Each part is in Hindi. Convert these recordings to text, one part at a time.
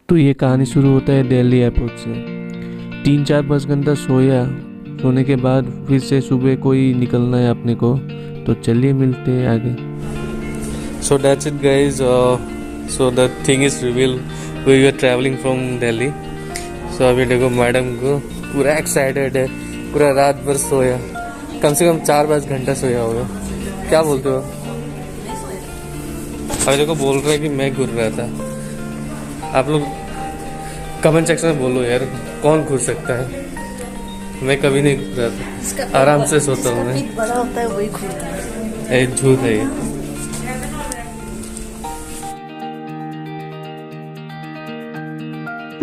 तो ये कहानी शुरू होता है दिल्ली एयरपोर्ट से। 3-4 5 घंटा सोया। सोने के बाद फिर से सुबह कोई निकलना है अपने को, तो चलिए मिलते हैं आगे। So that's it, guys. So the thing is revealed. We were traveling from Delhi. So अभी देखो मैडम को पूरा एक्साइटेड है, पूरा रात भर सोया, कम से कम 4-5 घंटा सोया होगा। क्या बोलते हो? अभी देखो बोल रहे हैं कि मैं घूर रहा था। आप लोग कमेंट सेक्शन में बोलो यार, कौन घूर सकता है? मैं कभी नहीं घूर रहा था, आराम से सोता हूँ मैं। बड़ा होता है वही घूरता है। झूठ है ये।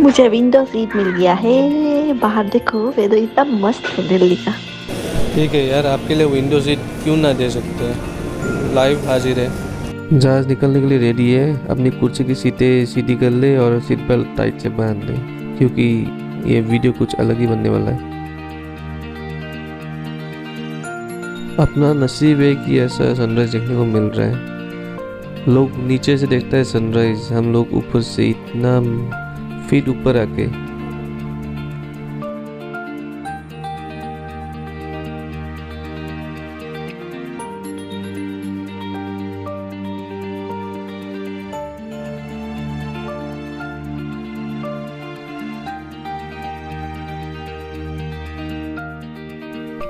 मुझे विंडो सीट मिल गया है। बाहर देखो, वेदर इतना मस्त है दिल्ली का। ठीक है यार, आपके लिए विंडो सीट क्यों ना दे सकते हैं? लाइव हाजिर है। जहाज़ निकलने के लिए रेडी है। अपनी कुर्सी की सीटें सीधी कर ले और सीट बेल्ट टाइट से बांध ले, क्योंकि ये वीडियो कुछ अलग ही बनने वाला है। अपना नसीब है कि ऐसा सनराइज देखने को मिल रहा है। लोग नीचे से देखता है सनराइज, हम लोग ऊपर से इतना फीट ऊपर आके।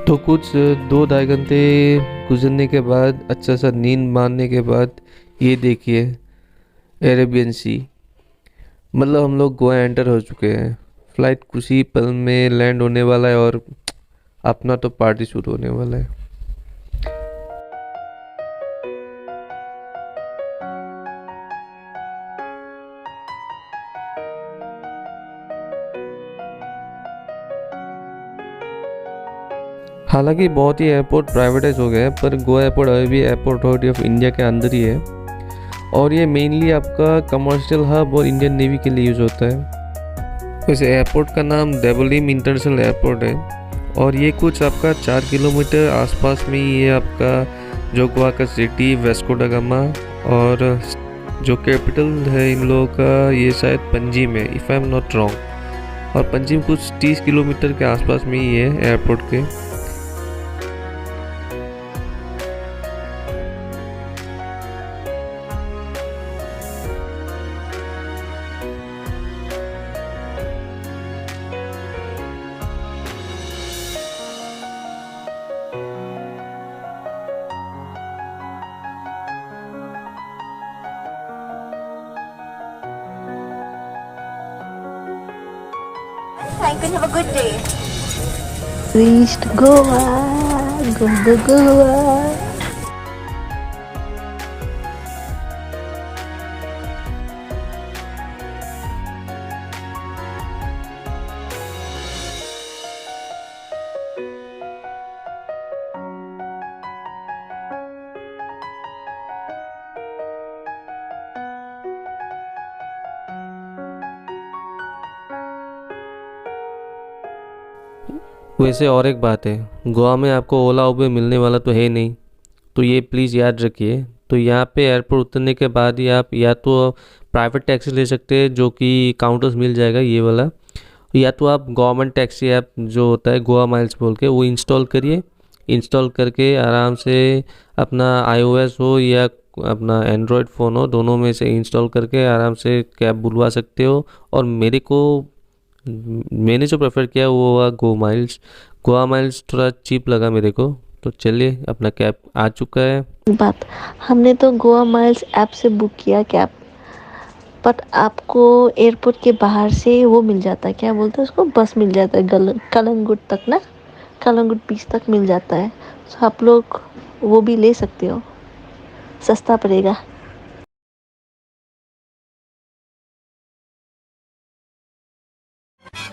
तो कुछ 2-2.5 घंटे गुजरने के बाद, अच्छा सा नींद मारने के बाद, ये देखिए अरेबियन सी। मतलब हम लोग गोवा एंटर हो चुके हैं। फ्लाइट कुछ ही पल में लैंड होने वाला है और अपना तो पार्टी शुरू होने वाला है। हालांकि बहुत ही एयरपोर्ट प्राइवेटाइज हो गए हैं, पर गोवा एयरपोर्ट अभी भी एयरपोर्ट अथॉरिटी ऑफ इंडिया के अंदर ही है, और ये मेनली आपका कमर्शियल हब और इंडियन नेवी के लिए यूज़ होता है। वैसे एयरपोर्ट का नाम देवोलीम इंटरनेशनल एयरपोर्ट है, और ये कुछ आपका 4 किलोमीटर आसपास में ही है आपका जो गोवा का सिटी वेस्को दा गामा, और जो कैपिटल है इन लोगों का ये शायद पणजी में, if I am not wrong. और पणजी में कुछ 30 किलोमीटर के आसपास में ही है एयरपोर्ट के। Thank you. Have a good day. Reached Goa, go go Goa. वैसे और एक बात है, गोवा में आपको ओला उबर मिलने वाला तो है नहीं, तो ये प्लीज़ याद रखिए। तो यहाँ पे एयरपोर्ट उतरने के बाद ही आप या तो प्राइवेट टैक्सी ले सकते हैं, जो कि काउंटर्स मिल जाएगा ये वाला, या तो आप गवर्नमेंट टैक्सी ऐप जो होता है गोवा माइल्स बोल के, वो इंस्टॉल करिए। इंस्टॉल करके आराम से अपना iOS हो या अपना एंड्रॉयड फ़ोन हो, दोनों में से इंस्टॉल करके आराम से कैब बुलवा सकते हो। और मैंने जो प्रेफर किया वो हुआ गोवा माइल्स थोड़ा चीप लगा मेरे को। तो चलिए, अपना कैब आ चुका है। बात, हमने तो गोवा माइल्स ऐप से बुक किया कैब, बट आपको एयरपोर्ट के बाहर से वो मिल जाता है, क्या बोलते हैं उसको, बस मिल जाता है कलंगुट तक ना, कलंगुट बीच तक मिल जाता है। तो आप लोग वो भी ले सकते हो, सस्ता पड़ेगा।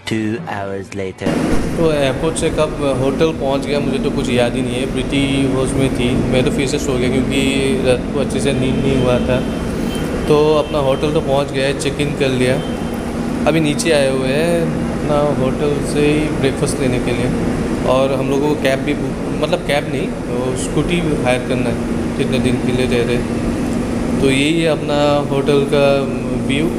2 hours later. तो एयरपोर्ट से कब होटल पहुंच गया मुझे तो कुछ याद ही नहीं है। प्रीति होश में थी, मैं तो फिर से सो गया क्योंकि रात को अच्छे से नींद नहीं हुआ था। तो अपना होटल तो पहुंच गया है, चेक इन कर लिया। अभी नीचे आए हुए हैं अपना होटल से ही ब्रेकफास्ट लेने के लिए, और हम लोगों को कैब भी मतलब कैब नहीं, तो स्कूटी हायर करना है जितने दिन के लिए रह रहे। तो यही है अपना होटल का व्यू।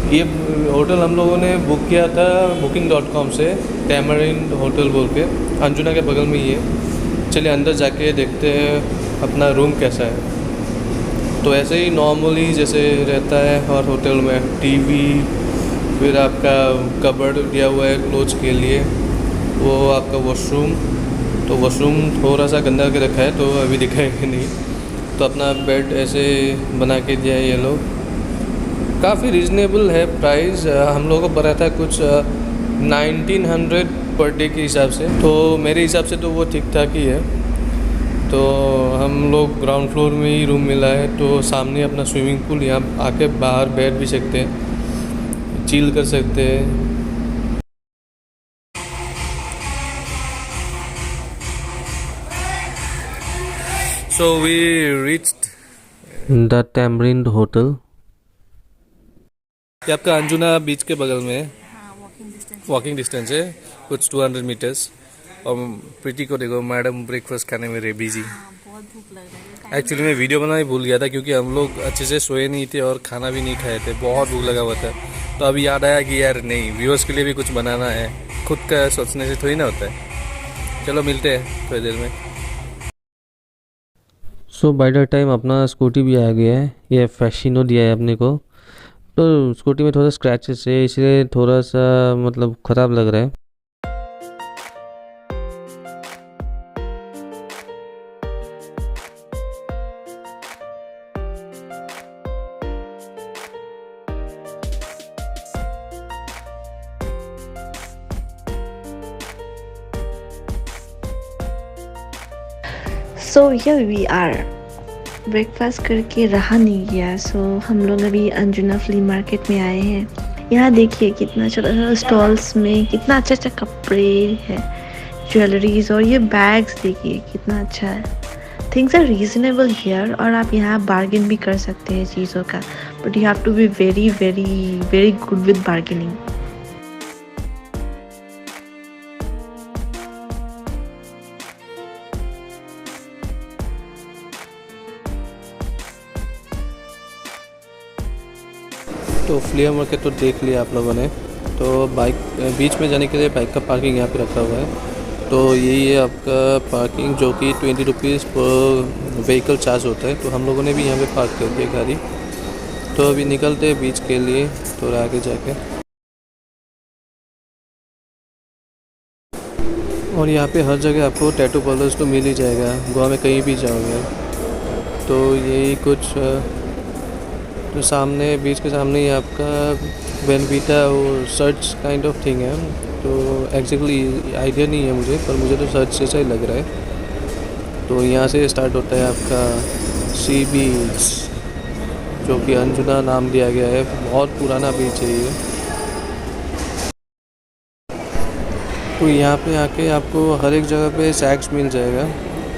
ये होटल हम लोगों ने बुक किया था booking.com से, टैमरिंड होटल बोल के, अंजुना के बगल में ही है। चलिए अंदर जाके देखते हैं अपना रूम कैसा है। तो ऐसे ही नॉर्मली जैसे रहता है और होटल में टीवी, फिर आपका कबर्ड दिया हुआ है क्लोथ्स के लिए, वो आपका वॉशरूम। तो वॉशरूम थोड़ा सा गंदा के रखा है तो अभी दिखाएंगे नहीं। तो अपना बेड ऐसे बना के दिया है ये लोग। काफ़ी रीज़नेबल है प्राइस। हम लोगों को पड़ा था कुछ 1900 पर डे के हिसाब से, तो मेरे हिसाब से तो वो ठीक ठाक ही है। तो हम लोग ग्राउंड फ्लोर में ही रूम मिला है, तो सामने अपना स्विमिंग पूल, यहाँ आके बाहर बैठ भी सकते हैं, चिल कर सकते हैं। So we reached the tamarind hotel. ये आपका अंजुना बीच के बगल में है, वॉकिंग डिस्टेंस है कुछ 200 मीटर्स। और प्रीति को देखो, मैडम ब्रेकफास्ट खाने में बिजी। बहुत भूख लग रही है। एक्चुअली मैं वीडियो बनाना ही भूल गया था क्योंकि हम लोग अच्छे से सोए नहीं थे और खाना भी नहीं खाए थे, बहुत भूख लगा हुआ था। तो अभी याद आया कि यार नहीं, व्यूअर्स के लिए भी कुछ बनाना है, खुद का सोचने से थोड़ी ना होता है। चलो मिलते हैं थोड़ी देर में। सो बाय द टाइम अपना स्कूटी भी आ गया है। ये फैशिनो दिया है अपने को, तो स्कूटी में थोड़ा स्क्रैचेस है, इसलिए थोड़ा सा मतलब ख़राब लग रहा है। So here we are. Breakfast करके रहा नहीं गया, सो हम लोग अभी अंजुना फ्ली मार्केट में आए हैं। यहाँ देखिए कितना छोटा छोटा स्टॉल्स में कितना अच्छा अच्छा कपड़े हैं, ज्वेलरीज, और ये बैग्स देखिए कितना अच्छा है। थिंग्स आर रीजनेबल हियर, और आप यहाँ बार्गेन भी कर सकते हैं चीज़ों का, but you have to be very very very good with bargaining. तो फ्ली मार्केट तो देख लिया आप लोगों ने। तो बाइक बीच में जाने के लिए बाइक का पार्किंग यहाँ पे रखा हुआ है। तो यही है आपका पार्किंग, जो कि 20 रुपीज़ पर व्हीकल चार्ज होता है। तो हम लोगों ने भी यहाँ पे पार्क कर दिया गाड़ी। तो अभी निकलते हैं बीच के लिए थोड़ा आगे जाके। और यहाँ पे हर जगह आपको टैटू पार्लर्स तो मिल ही जाएगा, गोवा में कहीं भी जाओगे। तो यही कुछ तो सामने बीच के सामने ही आपका बेनवीटा वो सर्च काइंड ऑफ थिंग है। तो एग्जैक्टली आइडिया नहीं है मुझे, पर मुझे तो सर्च जैसा ही लग रहा है। तो यहाँ से स्टार्ट होता है आपका सी बीच, जो कि अंजुना नाम दिया गया है। बहुत पुराना बीच है ये। तो यहाँ पे आके आपको हर एक जगह पे सैक्स मिल जाएगा।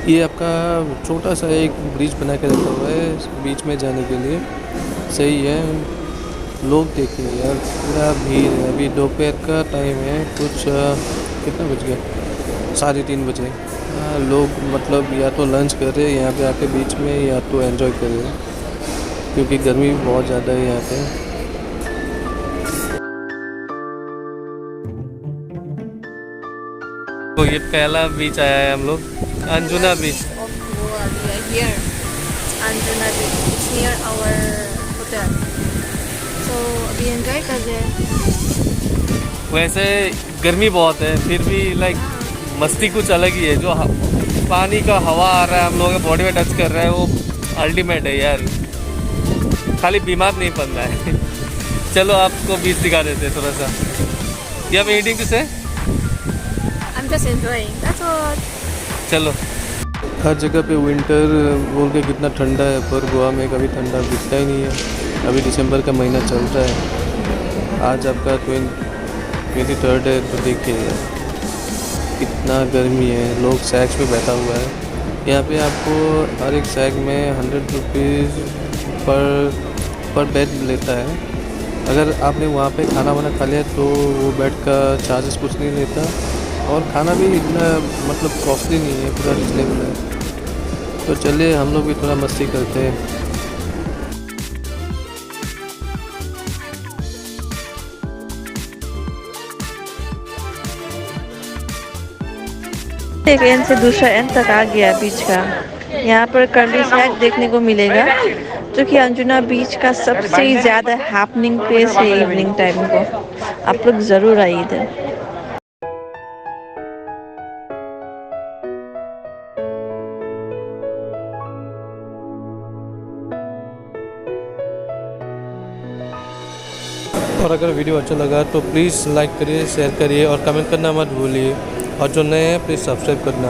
ये आपका छोटा सा एक ब्रिज बना के रखा हुआ है बीच में जाने के लिए। सही है। लोग देखिए यार, पूरा भीड़ है। अभी दोपहर का टाइम है, कुछ कितना बज गया, 3:30 बजे। लोग मतलब या तो लंच कर रहे हैं यहाँ पे आके बीच में, या तो एंजॉय कर रहे हैं, क्योंकि गर्मी भी बहुत ज़्यादा है यहाँ पे। तो ये पहला बीच आया है हम लोग, अंजुना बीच। अंजुना बीच, it's near our hotel. So अभी एंजॉय कर रहे हैं। वैसे गर्मी बहुत है, फिर भी लाइक मस्ती कुछ अलग ही है। जो पानी का हवा आ रहा है, हम लोगों के बॉडी में टच कर रहा है, वो अल्टीमेट है यार। खाली बीमार नहीं पड़ना है। चलो आपको बीच दिखा देते हैं थोड़ा सा। या मैं ईटिंग से I'm just enjoying, that's all. चलो। हर जगह पे विंटर बोल के कितना ठंडा है, पर गोवा में कभी ठंडा दिखता ही नहीं है। अभी दिसंबर का महीना चल रहा है, आज आपका 23rd है। तो देखिए कितना गर्मी है। लोग सैक्स में बैठा हुआ है। यहाँ पे आपको हर एक सैक में 100 रुपीज़ पर बेड लेता है। अगर आपने वहाँ पे खाना वाना खा लिया तो वो बेड का चार्जेस कुछ नहीं लेता, और खाना भी इतना मतलब कॉस्टली नहीं है, पूरा रिजनेबल है। तो चलिए हम लोग भी थोड़ा मस्ती करते हैं। एक एंड से दूसरा एंड तक आ गया बीच का। यहाँ पर कर्ली शैक देखने को मिलेगा जो कि अंजुना बीच का सबसे ज़्यादा हैपनिंग प्लेस है इवनिंग टाइम को। आप लोग ज़रूर आइए इधर। और अगर वीडियो अच्छा लगा तो प्लीज़ लाइक करिए, शेयर करिए और कमेंट करना मत भूलिए। और जो नए हैं प्लीज़ सब्सक्राइब करना।